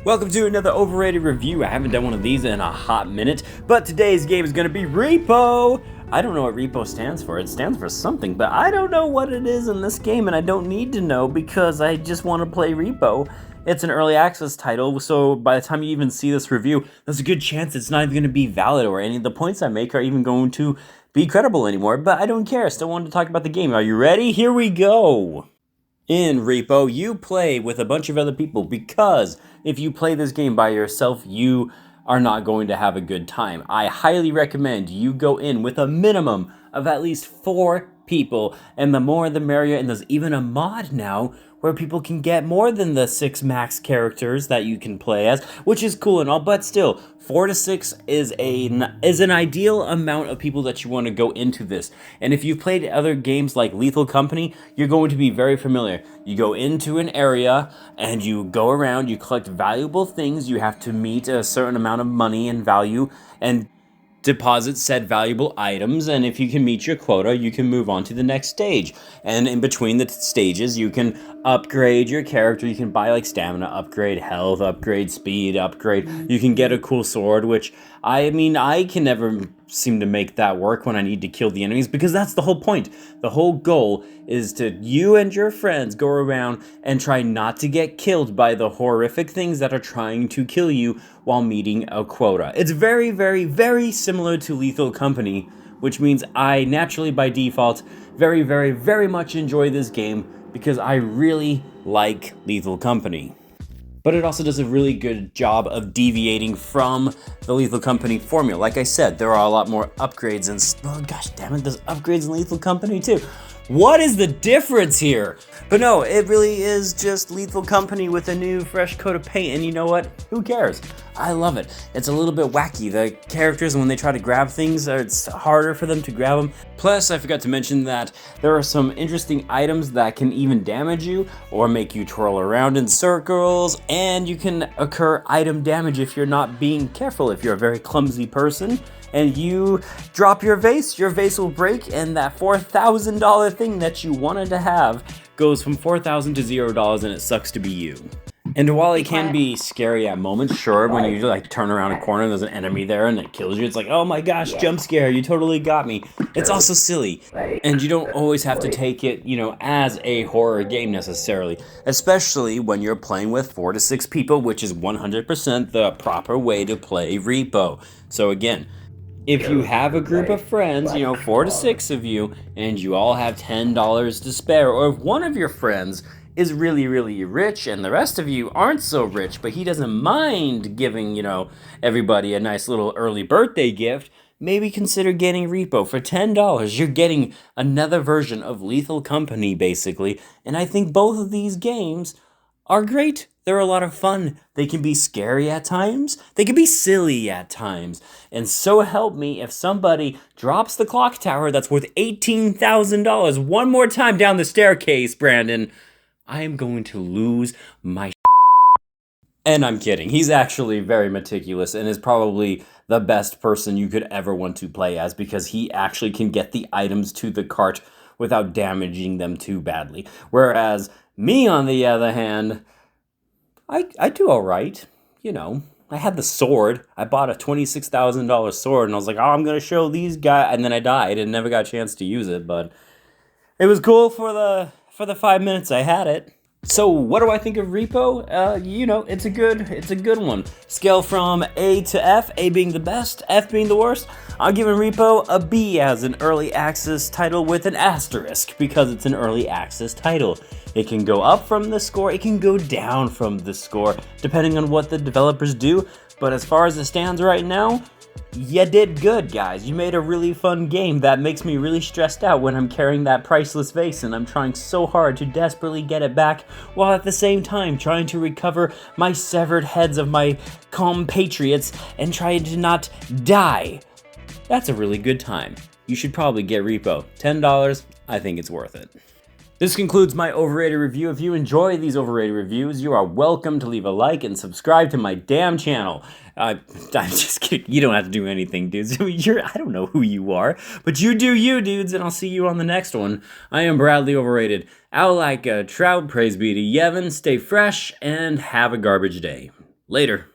Welcome to another Overrated review. I haven't done one of these in a hot minute, but today's game is going to be R.E.P.O. I don't know what R.E.P.O stands for. It stands for something, but I don't know what it is in this game, and I don't need to know because I just want to play R.E.P.O. It's an early access title, so by the time you even see this review, there's a good chance it's not even going to be valid or any of the points I make are even going to be credible anymore, but I don't care. I still wanted to talk about the game. Are you ready? Here we go! In R.E.P.O, you play with a bunch of other people because if you play this game by yourself, you are not going to have a good time. I highly recommend you go in with a minimum of at least 4 people, and the more the merrier, and there's even a mod now where people can get more than the 6 max characters that you can play as, which is cool and all, but still, 4 to 6 is an ideal amount of people that you want to go into this. And if you've played other games like Lethal Company, you're going to be very familiar. You go into an area and you go around, you collect valuable things, you have to meet a certain amount of money and value and deposit said valuable items, and if you can meet your quota, you can move on to the next stage. And in between the stages, you can upgrade your character. You can buy like stamina upgrade, health upgrade, speed upgrade. You can get a cool sword, which I can never seem to make that work when I need to kill the enemies, because that's the whole point. The whole goal is to you and your friends go around and try not to get killed by the horrific things that are trying to kill you while meeting a quota. It's very, very, very similar to Lethal Company, which means I naturally by default very, very, very much enjoy this game because I really like Lethal Company. But it also does a really good job of deviating from the Lethal Company formula. Like I said, there are a lot more upgrades and, oh gosh damn it, there's upgrades in Lethal Company too. What is the difference here? But no, it really is just Lethal Company with a new fresh coat of paint, and you know what? Who cares? I love it. It's a little bit wacky. The characters, when they try to grab things, it's harder for them to grab them. Plus, I forgot to mention that there are some interesting items that can even damage you or make you twirl around in circles, and you can occur item damage if you're not being careful. If you're a very clumsy person and you drop your vase will break, and that $4,000 thing that you wanted to have goes from $4,000 to $0, and it sucks to be you. And while it can be scary at moments, sure, when you like turn around a corner and there's an enemy there and it kills you, it's like, oh my gosh, jump scare, you totally got me. It's also silly, and you don't always have to take it, as a horror game necessarily, especially when you're playing with 4 to 6 people, which is 100% the proper way to play R.E.P.O. So again, if you have a group of friends, 4 to 6 of you, and you all have $10 to spare, or if one of your friends is really, really rich and the rest of you aren't so rich, but he doesn't mind giving, everybody a nice little early birthday gift, maybe consider getting R.E.P.O. for $10. You're getting another version of Lethal Company, basically, and I think both of these games are great. They're a lot of fun. They can be scary at times. They can be silly at times. And so help me, if somebody drops the clock tower that's worth $18,000 one more time down the staircase, Brandon, I am going to lose my And I'm kidding. He's actually very meticulous and is probably the best person you could ever want to play as, because he actually can get the items to the cart without damaging them too badly. Whereas me, on the other hand, I do all right. I had the sword. I bought a $26,000 sword, and I was like, oh, I'm going to show these guys, and then I died and never got a chance to use it, but it was cool for the 5 minutes I had it. So what do I think of R.E.P.O? It's a good one. Scale from A to F, A being the best, F being the worst. I'm giving R.E.P.O a B as an early access title with an asterisk, because it's an early access title. It can go up from the score, it can go down from the score, depending on what the developers do. But as far as it stands right now, you did good, guys. You made a really fun game that makes me really stressed out when I'm carrying that priceless vase and I'm trying so hard to desperately get it back, while at the same time trying to recover my severed heads of my compatriots and trying to not die. That's a really good time. You should probably get R.E.P.O. $10, I think it's worth it. This concludes my Overrated review. If you enjoy these Overrated reviews, you are welcome to leave a like and subscribe to my damn channel. I'm just kidding. You don't have to do anything, dudes. I don't know who you are, but you do you, dudes, and I'll see you on the next one. I am Bradley Overrated. Out like a trout, praise be to Yevon. Stay fresh and have a garbage day. Later.